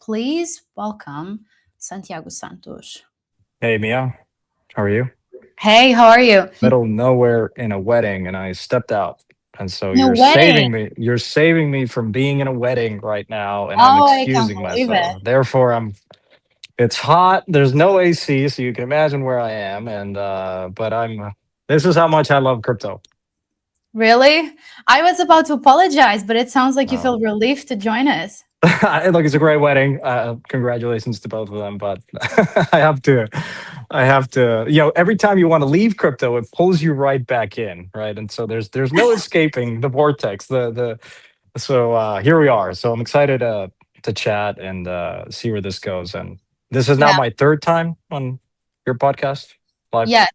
please welcome Santiago Santos. Hey Mia, how are you? Hey, how are you? Middle of nowhere in a wedding, and I stepped out, and so No you're wedding. saving me. You're saving me from being in a wedding right now, and I'm Oh, I can't excusing believe it. myself. Therefore, I'm. It's hot. There's no AC, so you can imagine where I am. And but I'm. This is how much I love crypto. Really? I was about to apologize, but it sounds like you No. feel relieved to join us. Look, it's a great wedding. Congratulations to both of them. But I have to, I have to. Every time you want to leave crypto, it pulls you right back in, right? And so there's no escaping the vortex. So here we are. So I'm excited to chat and see where this goes. And this is now Yeah. my third time on your podcast live. Yes.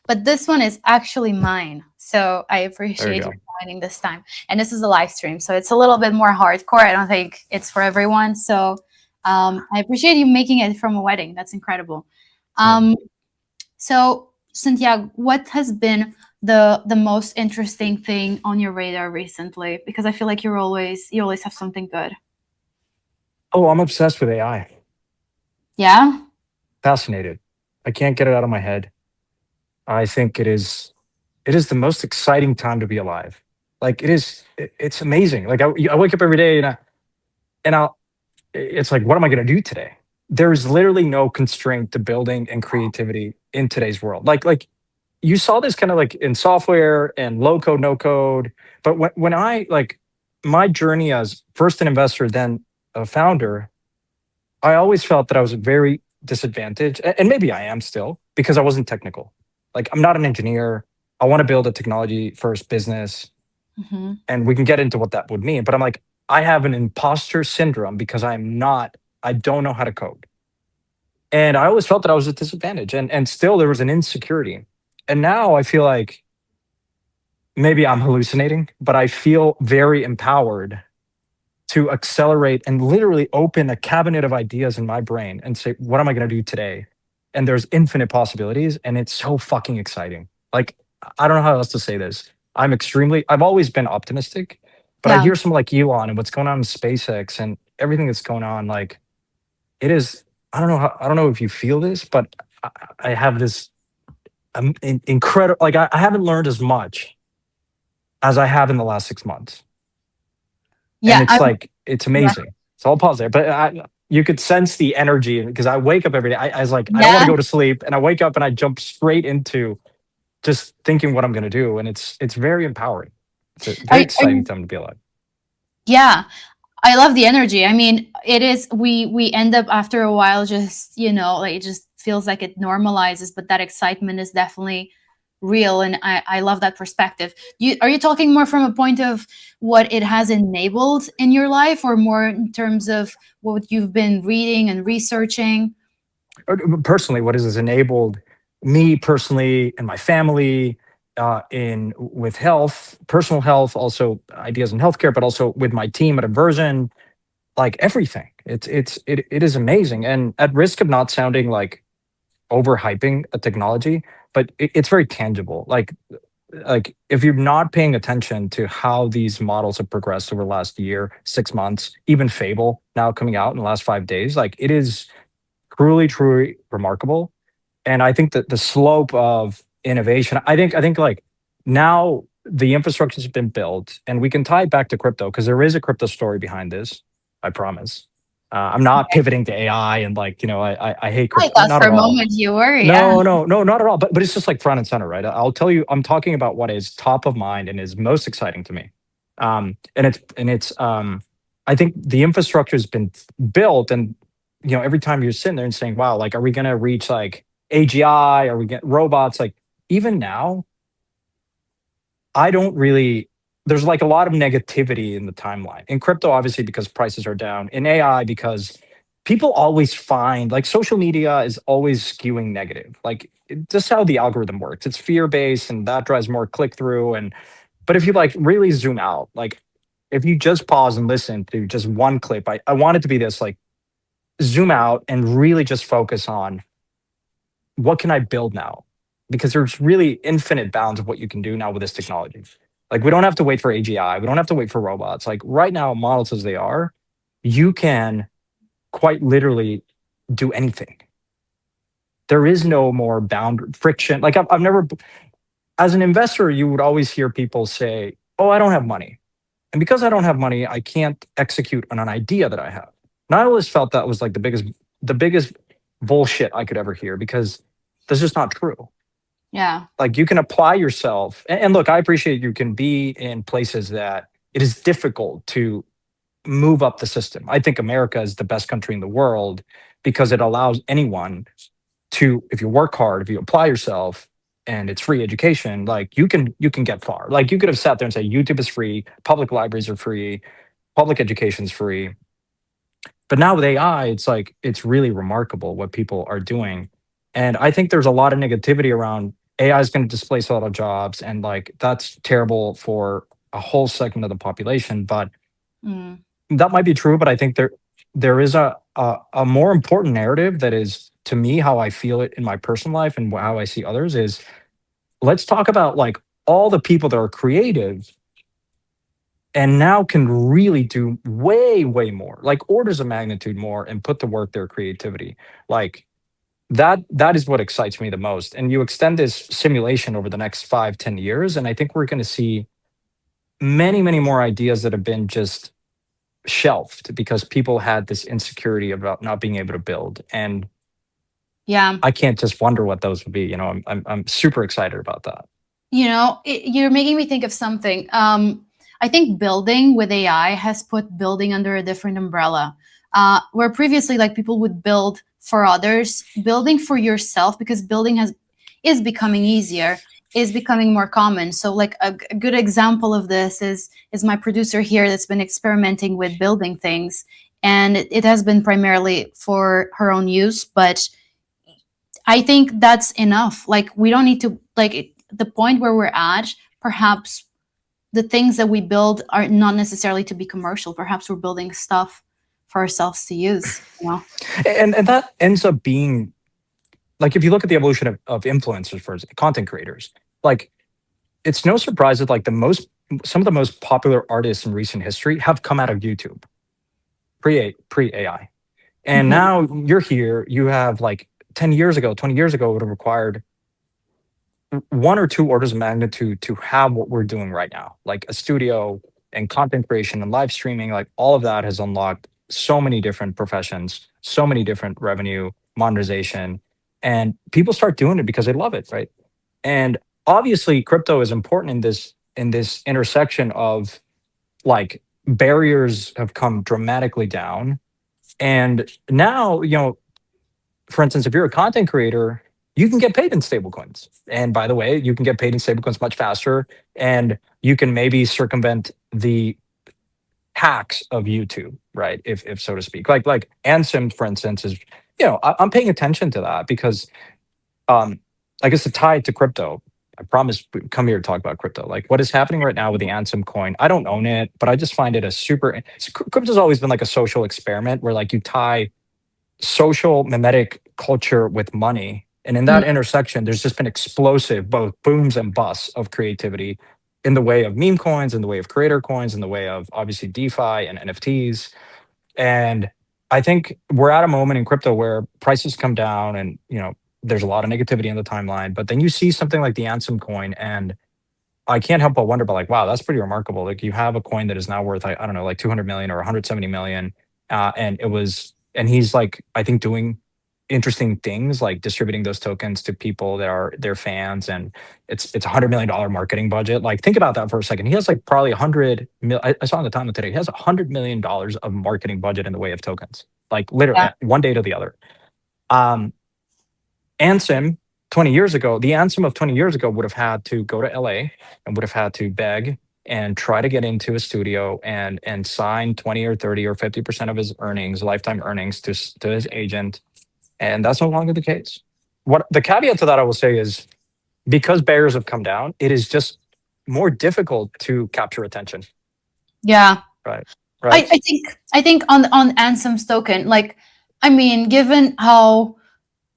But this one is actually mine. So I There you appreciate you go. joining this time. And this is a live stream. So it's a little bit more hardcore. I don't think it's for everyone. So I appreciate you making it from a wedding. That's incredible. Yeah. Um, so, Santiago, what has been the most interesting thing on your radar recently? Because I feel like you always have something good. Oh, I'm obsessed with AI. Yeah? Fascinated. I can't get it out of my head. I think it is the most exciting time to be alive. Like it's amazing. Like I wake up every day and it's like, what am I going to do today? There is literally no constraint to building and creativity in today's world. Like you saw this kind of like in software and low code, no code. But when I like my journey as first an investor, then a founder, I always felt that I was very disadvantaged, and maybe I am still because I wasn't technical. Like I'm not an engineer. I want to build a technology first business, Hmm. and we can get into what that would mean. But I'm like, I have an imposter syndrome because I don't know how to code. And I always felt that I was at disadvantage. And still there was an insecurity. And now I feel like maybe I'm hallucinating, but I feel very empowered to accelerate and literally open a cabinet of ideas in my brain and say, what am I going to do today? And there's infinite possibilities. And it's so fucking exciting. Like, I don't know how else to say this. I've always been optimistic, but I Yeah. hear someone like Elon and what's going on with SpaceX and everything that's going on. Like, it is, I don't know if you feel this, but I, I have this incredible, like, I haven't learned as much as I have in the last 6 months. And Yeah. it's like it's Yeah. amazing. So I'll pause there, but you could sense the energy because I wake up every day. I was like, I don't want Yeah. to go to sleep, and I wake up and I jump straight into just thinking what I'm going to do, and it's very empowering. It's a Are, very are exciting you, time to be alive. yeah. I love the energy. I mean, it is we end up after a while just, like it just feels like it normalizes, but that excitement is definitely real and I love that perspective. Are you talking more from a point of what it has enabled in your life or more in terms of what you've been reading and researching? Personally, what has enabled me personally and my family in with health, personal health, also ideas in healthcare, but also with my team at Inversion, like everything. It is amazing, and at risk of not sounding like overhyping a technology, but it's very tangible. Like if you're not paying attention to how these models have progressed over the last year, 6 months, even Fable now coming out in the last 5 days, like it is truly remarkable. And I think that the slope of innovation, I think like now the infrastructure has been built, and we can tie it back to crypto because there is a crypto story behind this. I promise. I'm not pivoting to AI and like I hate I crypto. thought Not for at a all. moment you were, yeah. No, not at all. But it's just like front and center, right? I'll tell you, I'm talking about what is top of mind and is most exciting to me. And it's I think the infrastructure has been built, and every time you're sitting there and saying, "Wow, like, are we gonna reach like AGI? Are we get robots?" Like even now, I don't really. There's like a lot of negativity in the timeline in crypto, obviously because prices are down. In AI, because people always find like social media is always skewing negative. Like just how the algorithm works, it's fear based, and that drives more click through. And but if you like really zoom out, like if you just pause and listen to just one clip, I want it to be this like zoom out and really just focus on what can I build now? Because there's really infinite bounds of what you can do now with this technology. Like we don't have to wait for AGI. We don't have to wait for robots. Like right now, models as they are, you can. quite literally do anything. There is no more bound friction. Like I've never, as an investor, you would always hear people say, "Oh, I don't have money," and because I don't have money, I can't execute on an idea that I have. And I always felt that was like the biggest bullshit I could ever hear because that's just not true. Yeah. Like you can apply yourself, and look, I appreciate you can be in places that it is difficult to move up the system. I think America is the best country in the world because it allows anyone to, if you work hard, if you apply yourself, and it's free education, like you can get far. Like you could have sat there and said YouTube is free, public libraries are free, public education is free. But now with AI, it's like it's really remarkable what people are doing. And I think there's a lot of negativity around AI is going to displace a lot of jobs, and like that's terrible for a whole segment of the population. But Mm. that might be true, but I think there is a more important narrative that is, to me, how I feel it in my personal life and how I see others is, let's talk about like all the people that are creative and now can really do way more, like orders of magnitude more, and put to work their creativity. Like that is what excites me the most. And you extend this simulation over the next 5-10 years, and I think we're going to see many more ideas that have been just shelved because people had this insecurity about not being able to build. And Yeah. I can't just wonder what those would be. I'm super excited about that. You're making me think of something. I think building with AI has put building under a different umbrella. Where previously, like people would build for others, building for yourself, because building is becoming easier, is becoming more common. So, like a good example of this is my producer here that's been experimenting with building things, and it has been primarily for her own use, but I think that's enough. Like we don't need to the point where we're at, perhaps the things that we build are not necessarily to be commercial. Perhaps we're building stuff for ourselves to use, And that ends up being, like, if you look at the evolution of influencers for content creators, like it's no surprise that like some of the most popular artists in recent history have come out of YouTube pre AI. And Mhm. now you're here, you have like 10 years ago, 20 years ago, it would have required one or two orders of magnitude to have what we're doing right now, like a studio and content creation and live streaming. Like all of that has unlocked so many different professions, so many different revenue monetization, and people start doing it because they love it, right? And obviously crypto is important in this intersection of, like, barriers have come dramatically down. And now, for instance, if you're a content creator, you can get paid in stablecoins. And by the way, you can get paid in stablecoins much faster, and you can maybe circumvent the hacks of YouTube, right? If so to speak. Like Ansem, for instance, is, I'm paying attention to that because I guess to tie it to crypto. I promise we come here to talk about crypto. Like what is happening right now with the Ansem coin. I don't own it, but I just find it a super. Crypto's always been like a social experiment where like you tie social mimetic culture with money. And in Mm. that intersection, there's just been explosive both booms and busts of creativity in the way of meme coins, in the way of creator coins, in the way of obviously DeFi and NFTs. And I think we're at a moment in crypto where prices come down and, there's a lot of negativity in the timeline. But then you see something like the Ansem coin, and I can't help but wonder, but like, wow, that's pretty remarkable. Like you have a coin that is now worth, I don't know, like 200 million or 170 million. And he's like, I think doing interesting things like distributing those tokens to people that are their fans. And it's $100 million marketing budget. Like think about that for a second. He has like probably 100 mil. I saw on the time of today, he has $100 million of marketing budget in the way of tokens, like literally Yeah. one day to the other. Ansem 20 years ago, the Ansem of 20 years ago would have had to go to LA and would have had to beg and try to get into a studio and sign 20 or 30 or 50% of his earnings, lifetime earnings, to his agent. And that's no longer the case. What the caveat to that I will say is, because barriers have come down, it is just more difficult to capture attention. Yeah. Right. I, Right. I think on Ansem's token, like, I mean, given how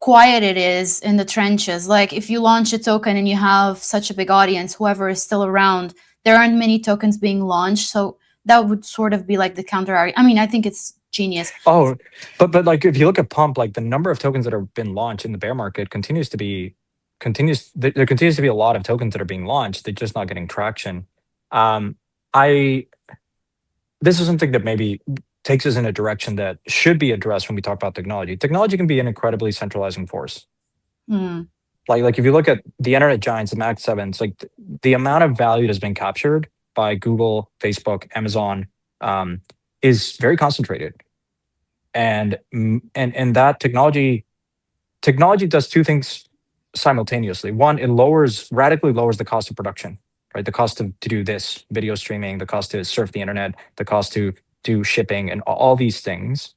quiet it is in the trenches, like if you launch a token and you have such a big audience, whoever is still around, there aren't many tokens being launched. So that would sort of be like the counter argument. I mean, I think it's genius. Oh, but like if you look at pump, like the number of tokens that have been launched in the bear market there continues to be a lot of tokens that are being launched. They're just not getting traction. Um, I This is something that maybe takes us in a direction that should be addressed when we talk about technology. Technology can be an incredibly centralizing force. Mm, Like if you look at the internet giants, the Max Sevens, like the amount of value that's been captured by Google, Facebook, Amazon, um, is very concentrated. And that technology does two things simultaneously. One, it radically lowers the cost of production, right? The cost to do this video streaming, the cost to surf the internet, the cost to do shipping, and all these things.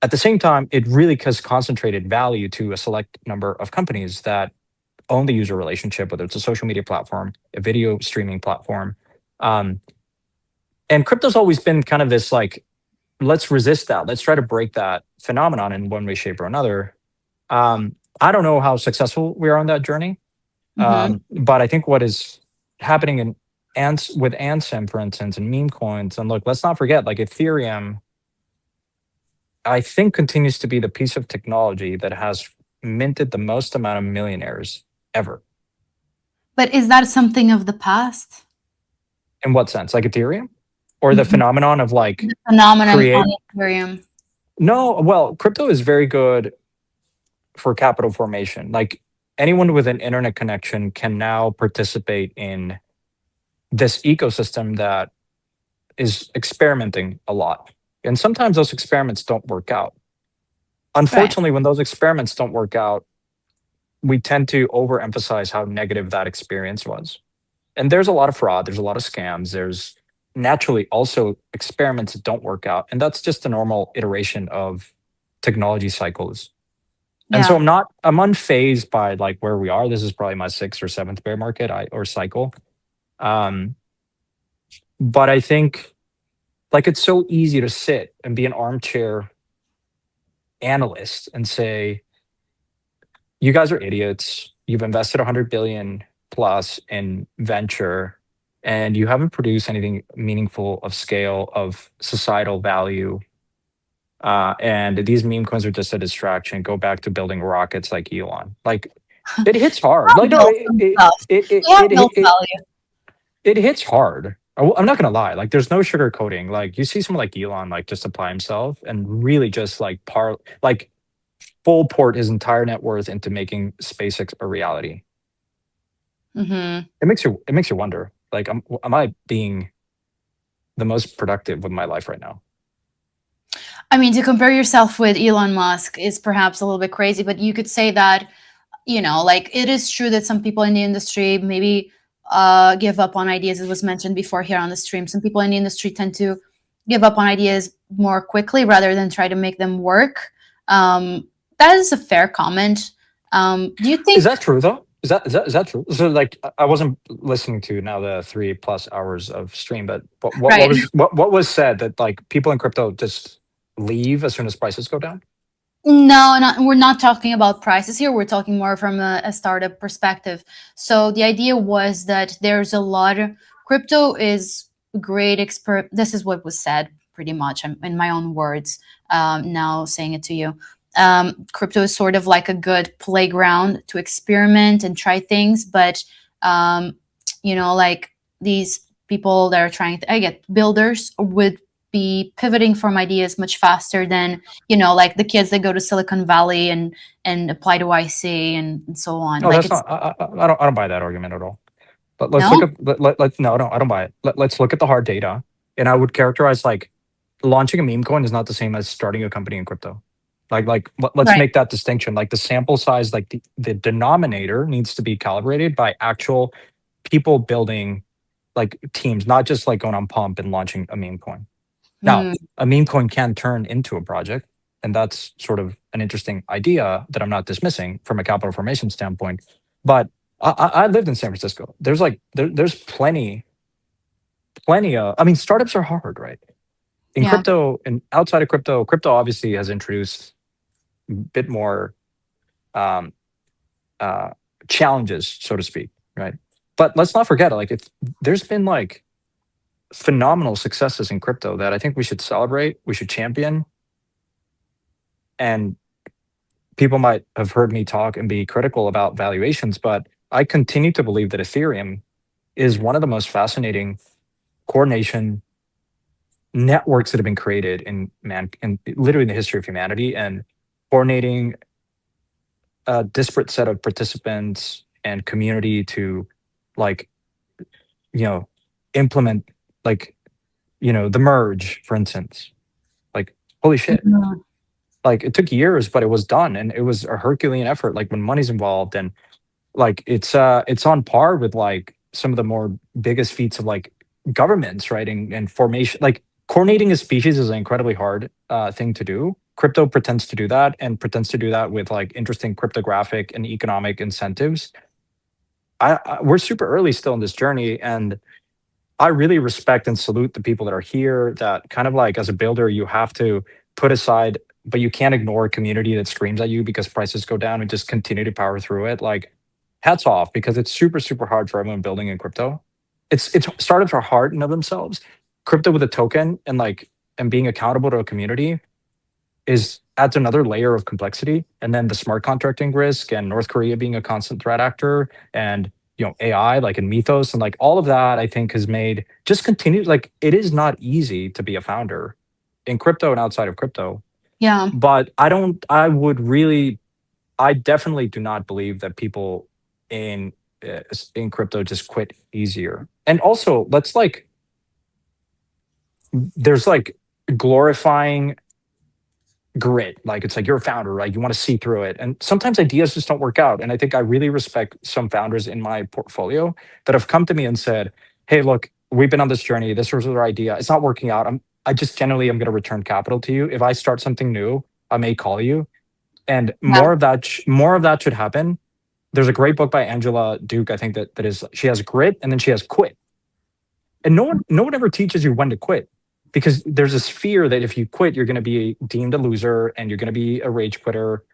At the same time, it really has concentrated value to a select number of companies that own the user relationship, whether it's a social media platform, a video streaming platform. Um, and crypto's always been kind of this like, let's resist that. Let's try to break that phenomenon in one way, shape, or another. I don't know how successful we are on that journey, hmm but I think what is happening with Ansem, for instance, and meme coins, and look, let's not forget, like Ethereum, I think continues to be the piece of technology that has minted the most amount of millionaires ever. But is that something of the past? In what sense? Like Ethereum? Or the Mhm. phenomenon of like The phenomenon create? on Ethereum. No, well, crypto is very good for capital formation. Like anyone with an internet connection can now participate in this ecosystem that is experimenting a lot. And sometimes those experiments don't work out. Right. Unfortunately, when those experiments don't work out, we tend to overemphasize how negative that experience was. And there's a lot of fraud, there's a lot of scams, there's naturally also experiments that don't work out. And that's just a normal iteration of technology cycles. And so Yeah. I'm unfazed by like where we are. This is probably my sixth or seventh bear market or cycle. Um, but I think like it's so easy to sit and be an armchair analyst and say, you guys are idiots. You've invested 100 billion plus in venture and you haven't produced anything meaningful of scale of societal value. And these meme coins are just a distraction. Go back to building rockets like Elon. Like it hits hard. Have Like no, no stuff. They have no value. it hits hard. I'm not gonna lie. Like there's no sugarcoating. Like you see someone like Elon, like just apply himself and really just like full port his entire net worth into making SpaceX a reality. hmm It makes you wonder. Like, am I being the most productive with my life right now? I mean, to compare yourself with Elon Musk is perhaps a little bit crazy, but you could say that, like it is true that some people in the industry maybe give up on ideas. It was mentioned before here on the stream. Some people in the industry tend to give up on ideas more quickly rather than try to make them work. That is a fair comment. Do you Is think? that true though? Is that true? So like I wasn't listening to now the 3+ hours of stream, but Right. what was said that like people in crypto just leave as soon as prices go down? No, we're not talking about prices here. We're talking more from a startup perspective. So the idea was that there's a lot of crypto is great This is what was said pretty much. I'm in my own words now saying it to you. Crypto is sort of like a good playground to experiment and try things, but um, like these people that are trying to, I get builders would be pivoting from ideas much faster than like the kids that go to Silicon Valley and apply to IC and so on. No, Like that's it's not. I don't buy that argument at all. But let's look no, at no, I don't buy it. Let's look at the hard data. And I would characterize like launching a meme coin is not the same as starting a company in crypto. Let's right? make that distinction. Like the sample size, like the denominator needs to be calibrated by actual people building like teams, not just like going on pump and launching a meme coin. Now, Hmm. a meme coin can turn into a project, and that's sort of an interesting idea that I'm not dismissing from a capital formation standpoint. But I lived in San Francisco. There's like there's plenty of. I mean, startups are hard, right? In Yeah. crypto and outside of crypto, crypto obviously has introduced a bit more um, uh, challenges, so to speak, right? But let's not forget, like if there's been like phenomenal successes in crypto that I think we should celebrate, we should champion. And people might have heard me talk and be critical about valuations, but I continue to believe that Ethereum is one of the most fascinating coordination networks that have been created in literally in the history of humanity, and coordinating a disparate set of participants and community to, like, you know, implement, like, the merge, for instance. Like, holy shit. Mhm. Like, it took years, but it was done, and it was a Herculean effort, like, when money's involved. And like, it's on par with, like, some of the more biggest feats of, like, governments, right? And formation, like, coordinating a species is an incredibly hard thing to do. Crypto pretends to do that, and pretends to do that with, like, interesting cryptographic and economic incentives. We're super early still in this journey, and I really respect and salute the people that are here, that kind of, like, as a builder, you have to put aside, but you can't ignore a community that screams at you because prices go down, and just continue to power through it. Like, hats off, because it's super, super hard for everyone building in crypto. It's startups are hard in of themselves. Crypto with a token, and, like, and being accountable to a community, is adds another layer of complexity. And then the smart contracting risk, and North Korea being a constant threat actor, and AI, like, in Mythos, and, like, all of that, I think, has made just continue, like, it is not easy to be a founder in crypto and outside of crypto. Yeah. But I definitely do not believe that people in in crypto just quit easier. And also, let's, like, there's, like, glorifying grit. Like, it's like, you're a founder, right? You want to see through it. And sometimes ideas just don't work out. And I think I really respect some founders in my portfolio that have come to me and said, "Hey, look, we've been on this journey. This was our idea. It's not working out. I just generally am going to return capital to you. If I start something new, I may call you." And Yeah. more of that should happen. There's a great book by Angela Duke, I think, that is, she has grit, and then she has quit. And no one ever teaches you when to quit, because there's this fear that if you quit, you're going to be deemed a loser, and you're going to be a rage quitter.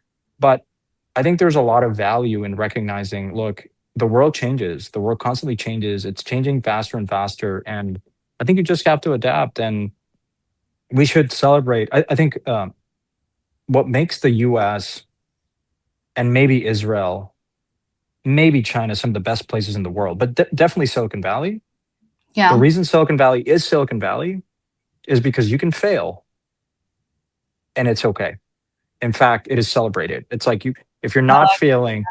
But I think there's a lot of value in recognizing, look, the world changes, the world constantly changes, it's changing faster and faster, and I think you just have to adapt. And we should celebrate. I think what makes the US and maybe Israel, maybe China, some of the best places in the world, but definitely Silicon Valley. The Yeah. reason Silicon Valley is Silicon Valley is because you can fail, and it's okay. In fact, it is celebrated. It's like, if you're not failing,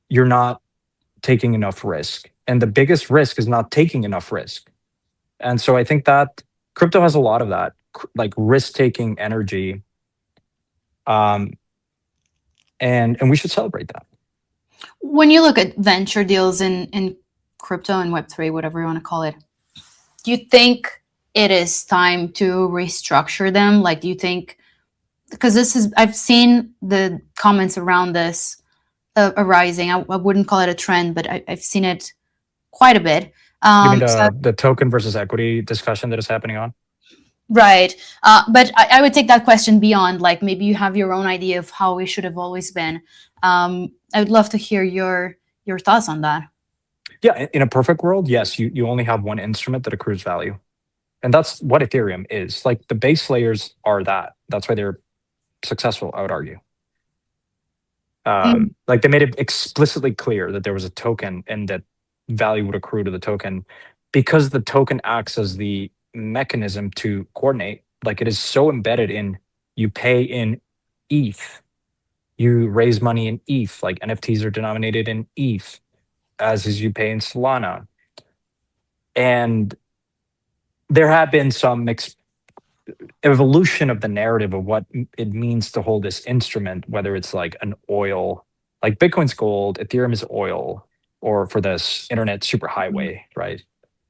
you're not taking enough risk. And the biggest risk is not taking enough risk. And so I think that crypto has a lot of that, like, risk-taking energy. Um, and we should celebrate that. When you look at venture deals in crypto and Web3, whatever you want to call it, do you think it is time to restructure them? Like, do you think, because I've seen the comments around this arising. I wouldn't call it a trend, but I've seen it quite a bit. You mean So the token versus equity discussion that is happening on? right, but I would take that question beyond. Like, maybe you have your own idea of how we should have always been. I would love to hear your thoughts on that. Yeah, in a perfect world, yes, you only have one instrument that accrues value. And that's what Ethereum is. Like, the base layers are that. That's why they're successful, I would argue. Mm, Like, they made it explicitly clear that there was a token, and that value would accrue to the token, because the token acts as the mechanism to coordinate. Like, it is so embedded in, you pay in ETH, you raise money in ETH, like NFTs are denominated in ETH, as is you pay in Solana. And there have been some evolution of the narrative of what it means to hold this instrument, whether it's like an oil, like Bitcoin's gold, Ethereum is oil, or for this internet superhighway, right?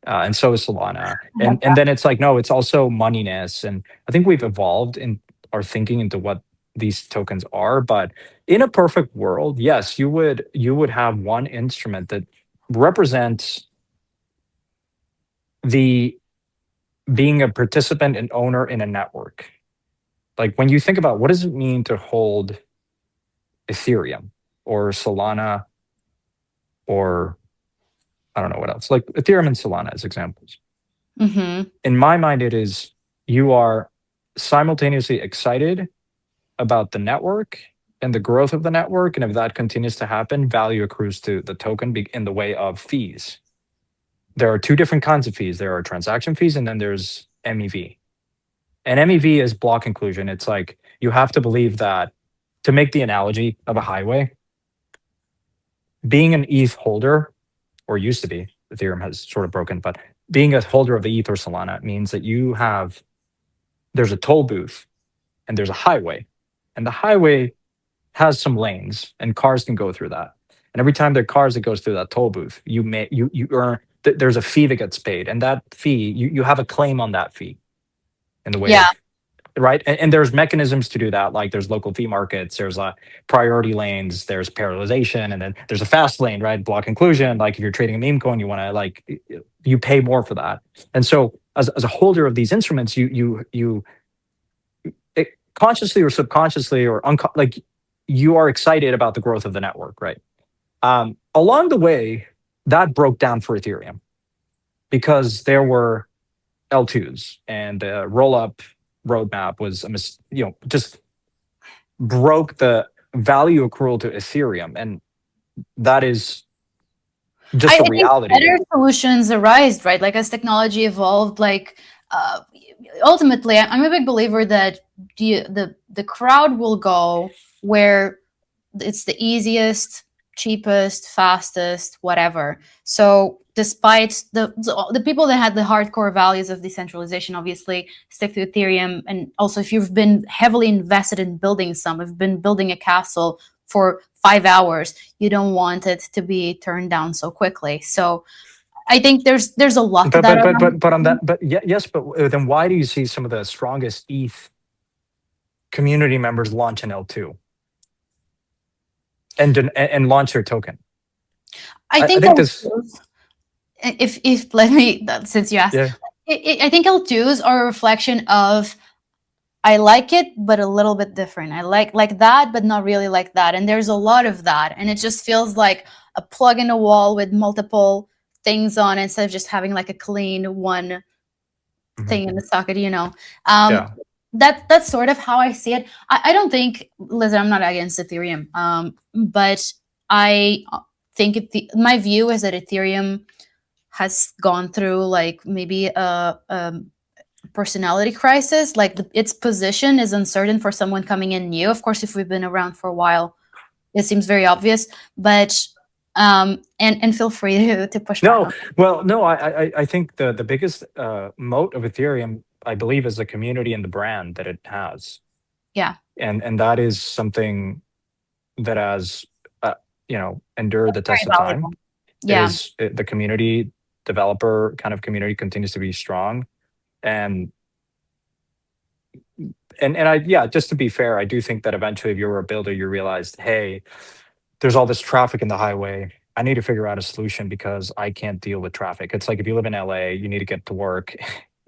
And so is Solana. And then it's like, no, it's also moneyness. And I think we've evolved in our thinking into what these tokens are. But in a perfect world, yes, you would have one instrument that represents the being a participant and owner in a network. Like, when you think about, what does it mean to hold Ethereum or Solana or I don't know what else, like Ethereum and Solana as examples. Mm-hmm. In my mind, it is you are simultaneously excited about the network and the growth of the network. And if that continues to happen, value accrues to the token in the way of fees. There are two different kinds of fees. There are transaction fees, and then there's MEV. And MEV is block inclusion. It's like you have to believe that, to make the analogy of a highway, being an ETH holder, or used to be, Ethereum has sort of broken, but being a holder of the ETH or Solana means that there's a toll booth and there's a highway. And the highway has some lanes and cars can go through that. And every time there are cars that goes through that toll booth, you earn, there's a fee that gets paid. And that fee, you have a claim on that fee in the way Yeah. of, right? And there's mechanisms to do that. Like there's local fee markets, there's priority lanes, there's parallelization, and then there's a fast lane, right? Block inclusion. Like if you're trading a meme coin, you want to you pay more for that. And so as a holder of these instruments, consciously or subconsciously or like you are excited about the growth of the network, right? Along the way, that broke down for Ethereum because there were L2s and the roll-up roadmap was just broke the value accrual to Ethereum, and that is just a I think reality. better solutions arise, right? Like as technology evolved, like uh, ultimately, I'm a big believer that the crowd will go where it's the easiest, cheapest, fastest, whatever. So despite the people that had the hardcore values of decentralization obviously stick to Ethereum. And also if you've been heavily invested in building some, if you've been building a castle for 5 hours, you don't want it to be turned down so quickly. So I think there's a lot to But that but but around. but but on that, but yes, but then why do you see some of the strongest ETH community members launch an L2 and launch their token? I I think think this, if let me, since you asked, yeah. I think L2s are a reflection of I like it, but a little bit different. I like that, but not really like that. And there's a lot of that, and it just feels like a plug in a wall with multiple things on it, instead of just having like a clean one Mhm. thing in the socket. Um, Yeah. that's sort of how I see it. I don't think, listen, I'm not against Ethereum, but I think my view is that Ethereum has gone through like maybe a personality crisis. Like its position is uncertain for someone coming in new. Of course, if we've been around for a while, it seems very obvious. But and feel free to push back No, on. well, no, I think the biggest moat of Ethereum, I believe, is the community and the brand that it has, Yeah, and that is something that has endured the very test of time. valuable. Yeah. The community, developer kind of community, continues to be strong, and yeah, just to be fair, I do think that eventually, if you were a builder, you realized, hey, there's all this traffic in the highway. I need to figure out a solution because I can't deal with traffic. It's like if you live in LA, you need to get to work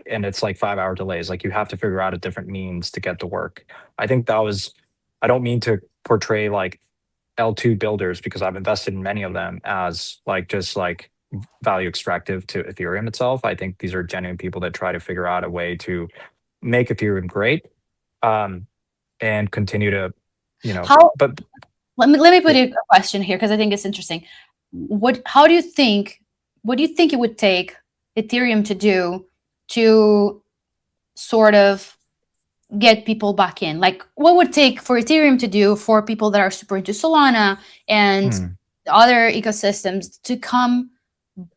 and it's like 5 hour delays. Like you have to figure out a different means to get to work. I think that was, I don't mean to portray like L2 builders, because I've invested in many of them, as like just like value extractive to Ethereum itself. I think these are genuine people that try to figure out a way to make Ethereum great, um, and continue to, How but let me put a question here because I think it's interesting. How do you think what do you think it would take Ethereum to do to sort of get people back in? Like what would it take for Ethereum to do for people that are super into Solana and hmm. other ecosystems to come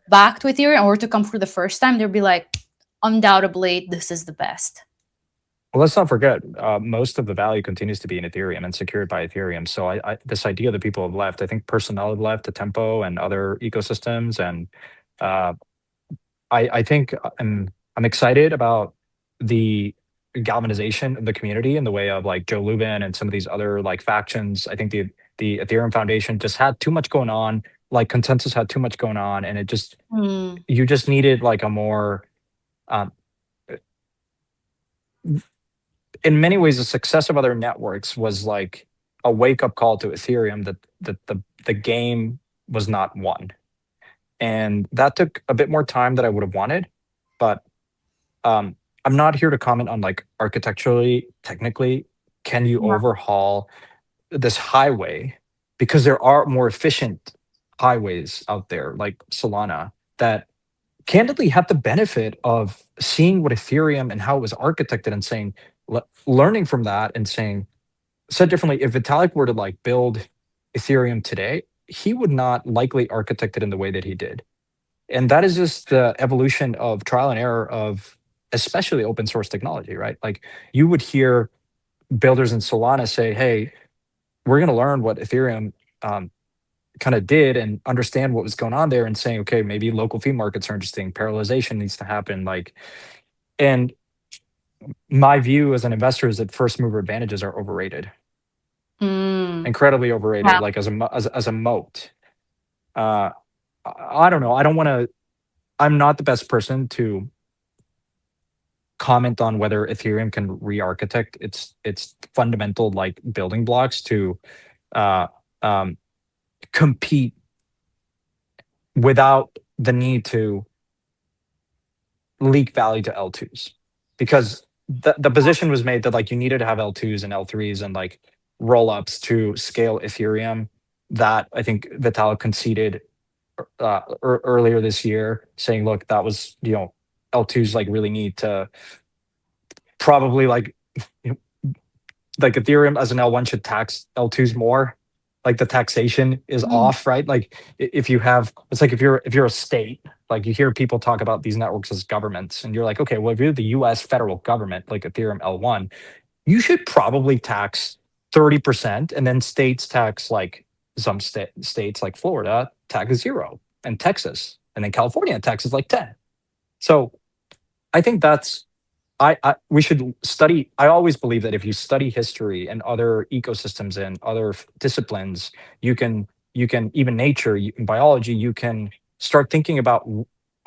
back to Ethereum, or to come for the first time? They'll be like, undoubtedly, this is the best. Well, let's not forget, most of the value continues to be in Ethereum and secured by Ethereum. So this idea that people have left, I think personnel have left to Tempo and other ecosystems, and uh, I think I'm excited about the galvanization of the community in the way of like Joe Lubin and some of these other like factions. I think the Ethereum Foundation just had too much going on. Like Consensus had too much going on, and Hmm. you just needed like a more, um, in many ways, the success of other networks was like a wake up call to Ethereum that the game was not won. and that took a bit more time that I would have wanted. But um, I'm not here to comment on like architecturally, technically, can you Yeah. overhaul this highway, because there are more efficient highways out there like Solana that candidly had the benefit of seeing what Ethereum and how it was architected and saying, learning from that and saying, said differently, if Vitalik were to like build Ethereum today, he would not likely architect it in the way that he did. And that is just the evolution of trial and error of especially open source technology, right? Like you would hear builders in Solana say, hey, we're going to learn what Ethereum kind of did and understand what was going on there, and saying, okay, maybe local fee markets are interesting. Parallelization needs to happen. Like, and my view as an investor is that first mover advantages are overrated, Mm. incredibly overrated, Yeah. like as a moat. Uh, I don't know. I don't want to, I'm not the best person to comment on whether Ethereum can re-architect its fundamental like building blocks to uh, um, compete without the need to leak value to L2s, because the position was made that like you needed to have L2s and L3s and like roll-ups to scale Ethereum. That I think Vitalik conceded earlier this year, saying, look, that was, L2s like really need to probably like Ethereum as an L1 should tax L2s more. Like the taxation is Mm. off, right? Like if you have, it's like if you're a state, like you hear people talk about these networks as governments, and you're like, okay, well, if you're the US federal government, like Ethereum L1, you should probably tax 30%, and then states tax like some states like Florida tax 0, and Texas, and then California taxes like 10. So I think that's we should study. I always believe that if you study history and other ecosystems and other disciplines, you can even nature, in biology, you can start thinking about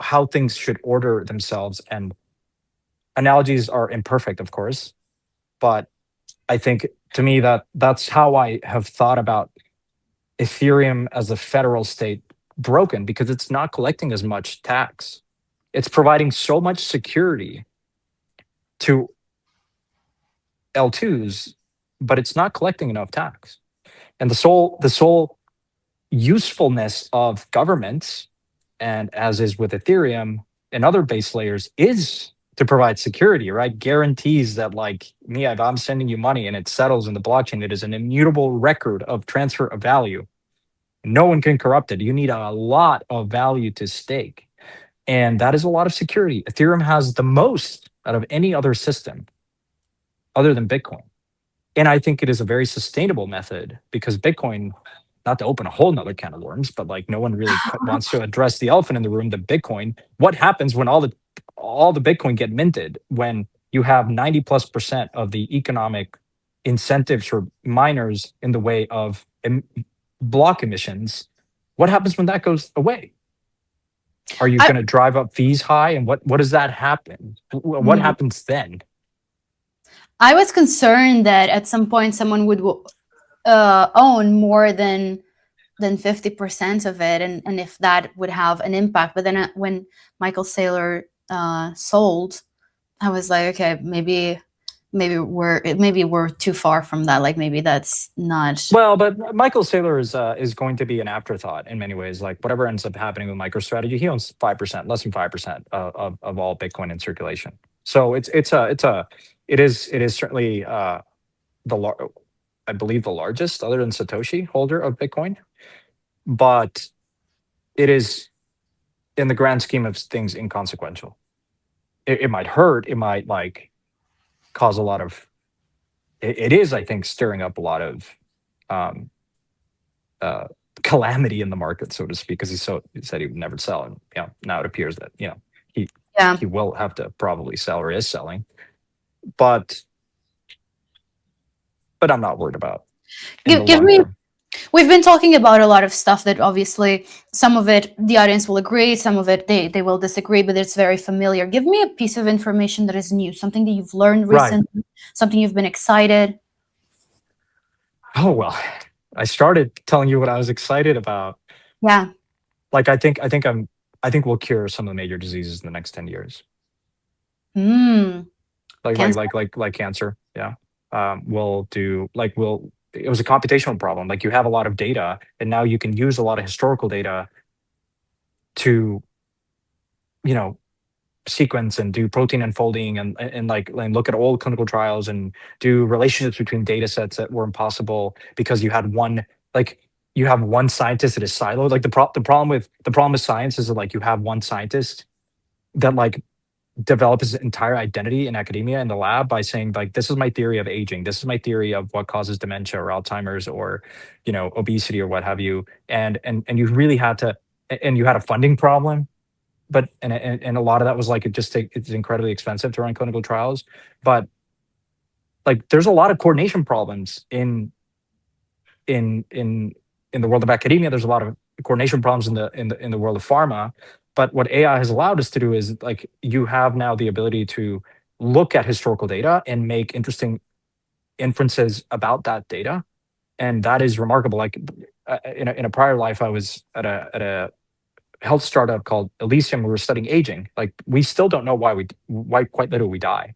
how things should order themselves. And analogies are imperfect, of course, but I think, to me, that's how I have thought about Ethereum as a federal state broken, because it's not collecting as much tax. It's providing so much security to L2s, but it's not collecting enough tax. And the sole usefulness of governments, and as is with Ethereum and other base layers, is to provide security, right? Guarantees that, like me, if I'm sending you money and it settles in the blockchain, it is an immutable record of transfer of value. No one can corrupt it. You need a lot of value to stake. And that is a lot of security. Ethereum has the most out of any other system other than Bitcoin. And I think it is a very sustainable method, because Bitcoin, not to open a whole nother can of worms, but like no one really wants to address the elephant in the room, the Bitcoin. What happens when all the Bitcoin get minted, when you have 90+% of the economic incentives for miners in the way of block emissions? What happens when that goes away? Are you I, going to drive up fees high? And what does that happen? What mm. happens then? I was concerned that at some point someone would own more than 50% of it, and if that would have an impact. But then when Michael Saylor sold, I was like, okay, maybe we're too far from that. Like maybe that's not. Well, but Michael Saylor is going to be an afterthought in many ways. Like whatever ends up happening with MicroStrategy, he owns 5%, less than 5% of all Bitcoin in circulation. So it is certainly I believe the largest, other than Satoshi, holder of Bitcoin. But it is, in the grand scheme of things, inconsequential. It might hurt. It might like cause a lot of. It is, I think, stirring up a lot of um, uh, calamity in the market, so to speak, because he said he would never sell, and now it appears that he Yeah. he will have to probably sell, or is selling, but I'm not worried about in the Give long me. term. We've been talking about a lot of stuff that obviously some of it the audience will agree, some of it they will disagree, but it's very familiar. Give me a piece of information that is new, something that you've learned Right. recently, something you've been excited. Oh well, I started telling you what I was excited about. Yeah. Like I think we'll cure some of the major diseases in the next 10 years. Hmm. Cancer. Like cancer. Yeah. We'll do like we'll it was a computational problem. Like you have a lot of data and now you can use a lot of historical data to, you know, sequence and do protein unfolding and like and look at old clinical trials and do relationships between data sets that were impossible because you had one like you have one scientist that is siloed. Like the problem with science is that like you have one scientist that like develop his entire identity in academia in the lab by saying like this is my theory of aging, this is my theory of what causes dementia or Alzheimer's or obesity or what have you, and you really had to, and you had a funding problem, but and a lot of that was like it's incredibly expensive to run clinical trials, but like there's a lot of coordination problems in in in the world of academia. There's a lot of coordination problems in the world of pharma. But what AI has allowed us to do is like you have now the ability to look at historical data and make interesting inferences about that data, and that is remarkable. Like in a prior life, I was at a health startup called Elysium. We were studying aging. Like we still don't know why quite literally we die.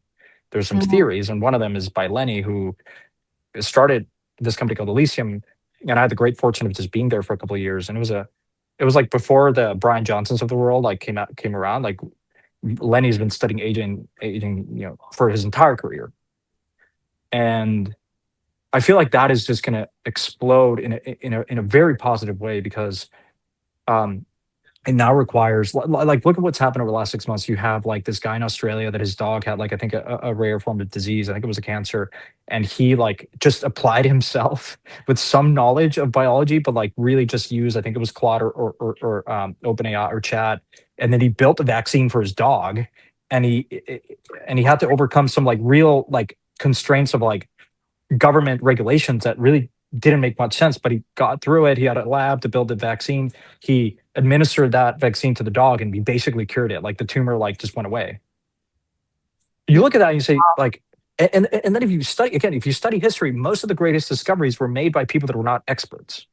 There's some Mhm. theories, and one of them is by Lenny, who started this company called Elysium, and I had the great fortune of just being there for a couple of years. And it was like before the Brian Johnsons of the world like came around. Like Lenny's been studying aging, for his entire career, and I feel like that is just going to explode in a very positive way because um, it now requires like look at what's happened over the last 6 months. You have like this guy in Australia that his dog had like I think a rare form of disease. I think it was a cancer, and he like just applied himself with some knowledge of biology, but like really just used I think it was Claude or OpenAI or Chat, and then he built a vaccine for his dog, and he had to overcome some like real like constraints of like government regulations that really didn't make much sense, but he got through it. He had a lab to build the vaccine. He administered that vaccine to the dog and he basically cured it. Like the tumor like just went away. You look at that and you say like, and then if you study history, most of the greatest discoveries were made by people that were not experts.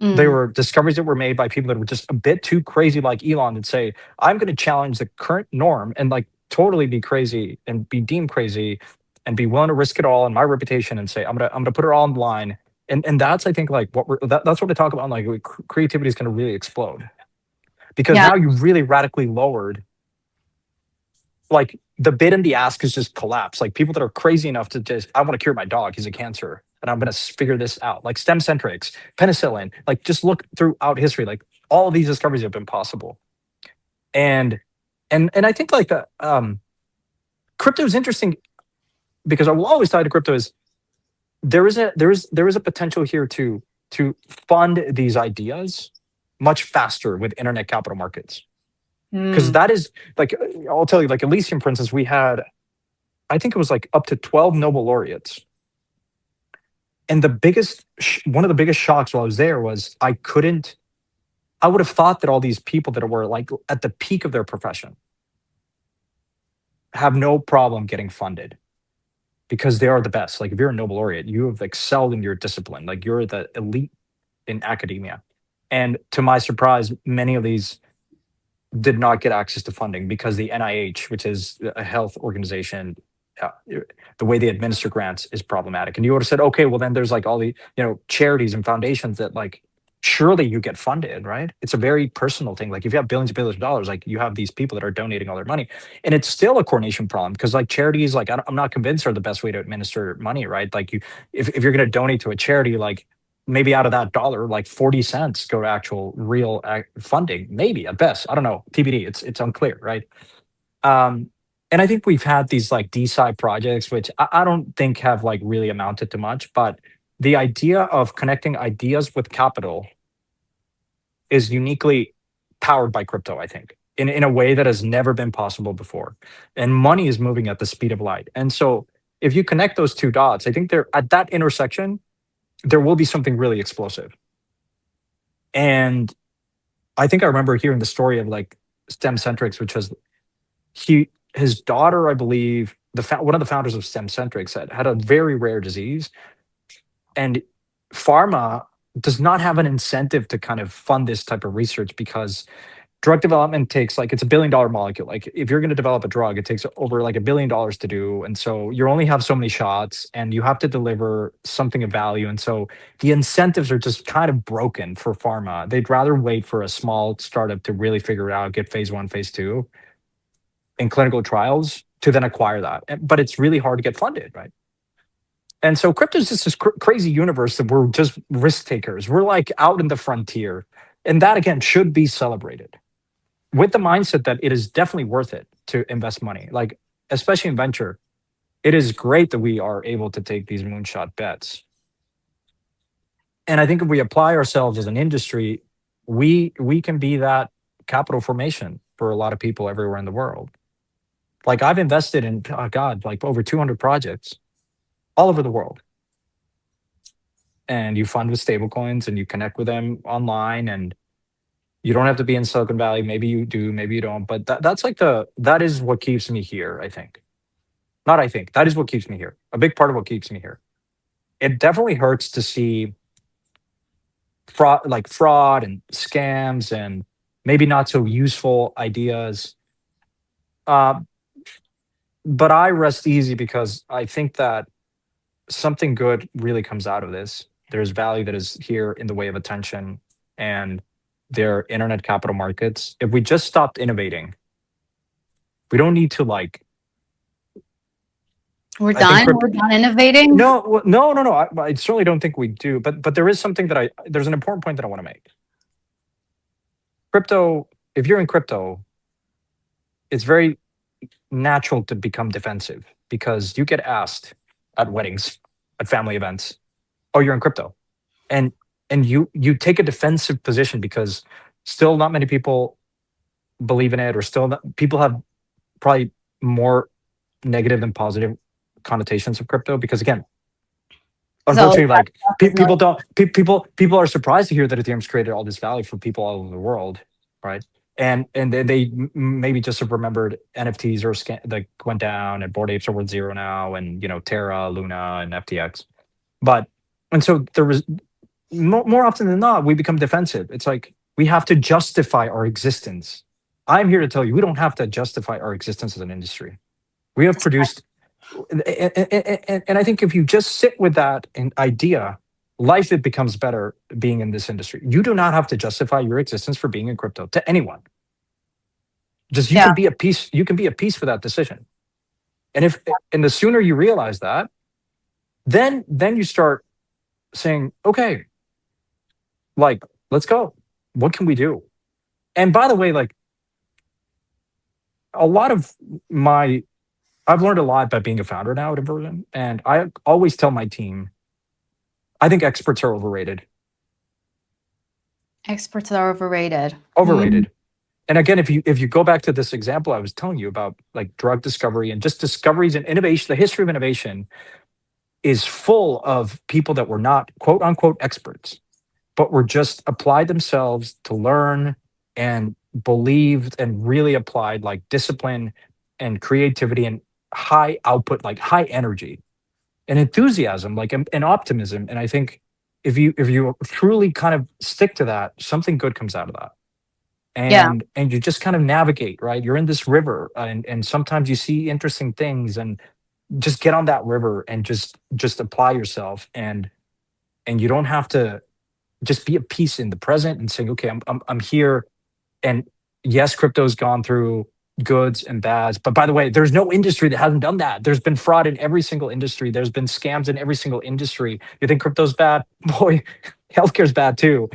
They Mm. were discoveries that were made by people that were just a bit too crazy, like Elon, and say, I'm going to challenge the current norm and like totally be crazy and be deemed crazy and be willing to risk it all and my reputation and say, I'm gonna put it all on the line. And that's, I think, like that's what I talk about. Like creativity is going to really explode because Yeah. now you really radically lowered like the bid and the ask is just collapsed. Like people that are crazy enough to just, I want to cure my dog. He's a cancer, and I'm going to figure this out. Like stem centrics, penicillin. Like just look throughout history. Like all of these discoveries have been possible, and and I think like crypto is interesting because I will always tie to crypto is there is a potential here to fund these ideas much faster with internet capital markets because Mm. that is like I'll tell you like Elysium, for instance, we had I think it was like up to 12 Nobel laureates. And one of the biggest shocks while I was there was I would have thought that all these people that were like at the peak of their profession have no problem getting funded because they are the best. Like if you're a Nobel laureate, you have excelled in your discipline. Like you're the elite in academia. And to my surprise, many of these did not get access to funding because the NIH, which is a health organization, uh, the way they administer grants is problematic. And you would have said, okay, well then there's like all the charities and foundations that like surely you get funded, right? It's a very personal thing. Like if you have billions and billions of dollars, like you have these people that are donating all their money, and it's still a coordination problem because like charities, like I'm not convinced are the best way to administer money, right? Like if you're going to donate to a charity, like maybe out of that dollar, like 40 cents go to actual real funding, maybe at best. I don't know. TBD. It's unclear, right? Um, and I think we've had these like DeSci projects, which I don't think have like really amounted to much, but the idea of connecting ideas with capital is uniquely powered by crypto, I think, in a way that has never been possible before. And money is moving at the speed of light. And so if you connect those two dots, I think they're at that intersection, there will be something really explosive. And I think I remember hearing the story of like STEM Centrics, which was his daughter, I believe, one of the founders of STEM Centrics had a very rare disease, and pharma does not have an incentive to kind of fund this type of research, because drug development takes, like, it's $1 billion molecule. Like, if you're going to develop a drug, it takes over like $1 billion to do, and so you only have so many shots, and you have to deliver something of value, and so the incentives are just kind of broken for pharma. They'd rather wait for a small startup to really figure it out, get phase 1, phase 2 in clinical trials to then acquire that. But it's really hard to get funded, right? And so crypto is just this crazy universe that we're just risk takers. We're like out in the frontier, and that again should be celebrated with the mindset that it is definitely worth it to invest money. Like, especially in venture, it is great that we are able to take these moonshot bets. And I think if we apply ourselves as an industry, we can be that capital formation for a lot of people everywhere in the world. Like, I've invested in, oh God, like over 200 projects all over the world. And you fund with stablecoins and you connect with them online, and you don't have to be in Silicon Valley. Maybe you do, maybe you don't. But that's like that is what keeps me here, I think. Not I think. That is what keeps me here. A big part of what keeps me here. It definitely hurts to see fraud and scams and maybe not so useful ideas. Uh, but I rest easy because I think that something good really comes out of this. There's value that is here in the way of attention and their internet capital markets. If we just stopped innovating, we don't need to like. We're done. We're done innovating. No. I certainly don't think we do. But there is something that there's an important point that I want to make. Crypto. If you're in crypto, it's very natural to become defensive because you get asked at weddings, at family events, "Oh, you're in crypto," and you take a defensive position because still not many people believe in it, or still not, people have probably more negative than positive connotations of crypto because again, unfortunately, like people are surprised to hear that Ethereum's created all this value for people all over the world, right? And they maybe just have remembered NFTs or that went down, and Bored Apes are worth zero now, and Terra, Luna, and FTX. But and so there was more often than not, we become defensive. It's like we have to justify our existence. I'm here to tell you, we don't have to justify our existence as an industry. We have produced, and I think if you just sit with that idea, life it becomes better being in this industry. You do not have to justify your existence for being in crypto to anyone. Just you can be a piece. You can be a piece for that decision. And the sooner you realize that, then you start saying, okay, like, let's go. What can we do? And by the way, like, a lot of I've learned a lot by being a founder now at Inversion, and I always tell my team, I think experts are overrated. Experts are overrated. Overrated. And again, if you go back to this example I was telling you about, like drug discovery and just discoveries and innovation, the history of innovation is full of people that were not quote unquote experts, but were just applied themselves to learn and believed and really applied like discipline and creativity and high output, like high energy and enthusiasm, like and optimism. And I think if you truly kind of stick to that, something good comes out of that. And you just kind of navigate, right? You're in this river, and sometimes you see interesting things, and just get on that river and just apply yourself, and you don't have to just be a piece in the present and saying, okay, I'm here. And yes, crypto's gone through goods and bads, but by the way, there's no industry that hasn't done that. There's been fraud in every single industry. There's been scams in every single industry. You think crypto's bad? Boy, healthcare's bad too.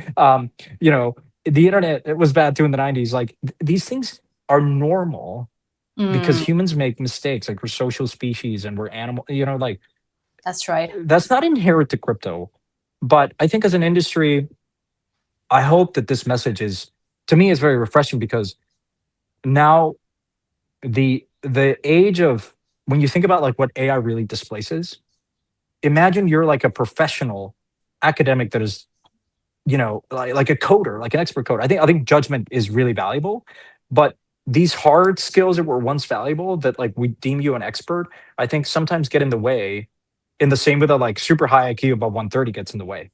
The internet, it was bad too in the 90s. Like these things are normal because humans make mistakes. Like we're social species and we're animal, like that's right. That's not inherent to crypto. But I think as an industry, I hope that this message to me is very refreshing, because now the age of, when you think about like what AI really displaces, imagine you're like a professional academic that is, like a coder, like an expert coder. I think judgment is really valuable, but these hard skills that were once valuable, that like we deem you an expert, I think sometimes get in the way, in the same way that like super high IQ above 130 gets in the way.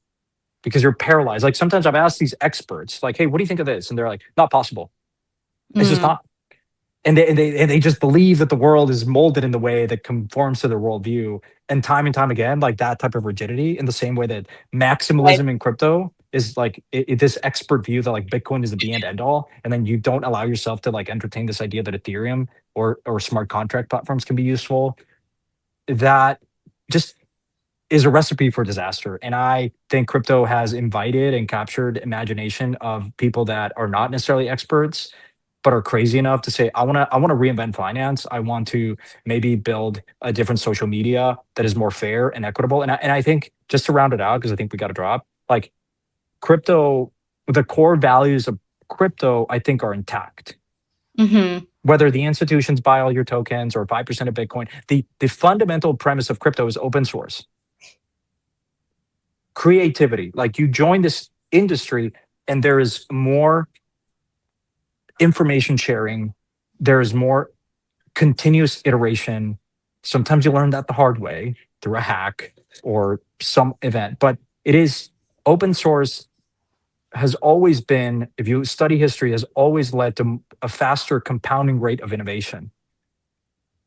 because you're paralyzed. Like sometimes I've asked these experts, like, "Hey, what do you think of this?" And they're like, "Not possible. It's just Mm, not." And they just believe that the world is molded in the way that conforms to their worldview. And time again, like that type of rigidity, in the same way that right. maximalism in crypto is like this expert view that like Bitcoin is the be and end all, and then you don't allow yourself to like entertain this idea that Ethereum or smart contract platforms can be useful. That just is a recipe for disaster. And I think crypto has invited and captured imagination of people that are not necessarily experts, but are crazy enough to say, I want to reinvent finance. I want to maybe build a different social media that is more fair and equitable. And I think, just to round it out, because I think we got to drop, like crypto, the core values of crypto, I think, are intact. Hmm. Whether the institutions buy all your tokens or 5% of Bitcoin, the fundamental premise of crypto is open source. Creativity. Like you join this industry and there is more information sharing, there is more continuous iteration. Sometimes you learn that the hard way through a hack or some event, but it is open source has always been, if you study history, has always led to a faster compounding rate of innovation.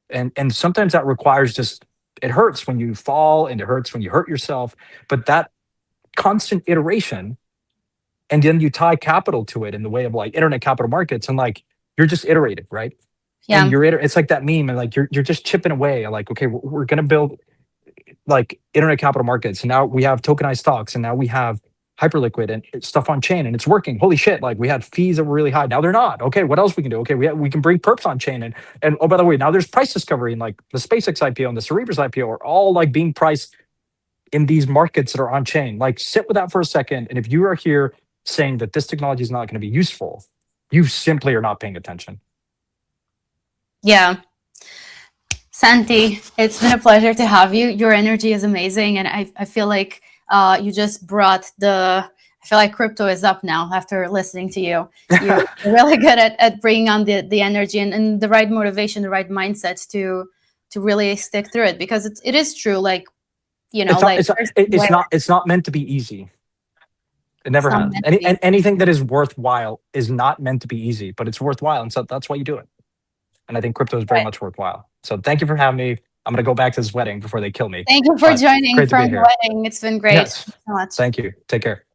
And sometimes that requires just, it hurts when you fall and it hurts when you hurt yourself, but that constant iteration, and then you tie capital to it in the way of like internet capital markets, and like you're just iterative, right? And Yeah. it's like that meme, and like you're just chipping away, like, okay, we're gonna build like internet capital markets, and now we have tokenized stocks, and now we have hyperliquid and stuff on chain, and it's working. Holy shit, like we had fees that were really high, now they're not. Okay, what else we can do? Okay, we can bring perps on chain, and oh, by the way, now there's price discovery, and like the SpaceX IPO and the Cerebras IPO are all like being priced in these markets that are on chain. Like sit with that for a second, and if you are here saying that this technology is not going to be useful, you simply are not paying attention. Yeah. Santi, it's been a pleasure to have you. Your energy is amazing. And I feel like you just brought I feel like crypto is up now after listening to you. You're really good at bringing on the energy and the right motivation, the right mindset to really stick through it, because it is true. Like, It's not like it's not it's not meant to be easy. It never it's not has. meant to be. Anything that is worthwhile is not meant to be easy, but it's worthwhile, and so that's why you do it. And I think crypto is very Right. much worthwhile. So thank you for having me. I'm going to go back to this wedding before they kill me. Thank you for But joining great to be from the here. wedding. It's been great. Thank Yes. you so much. Thank you. Take care.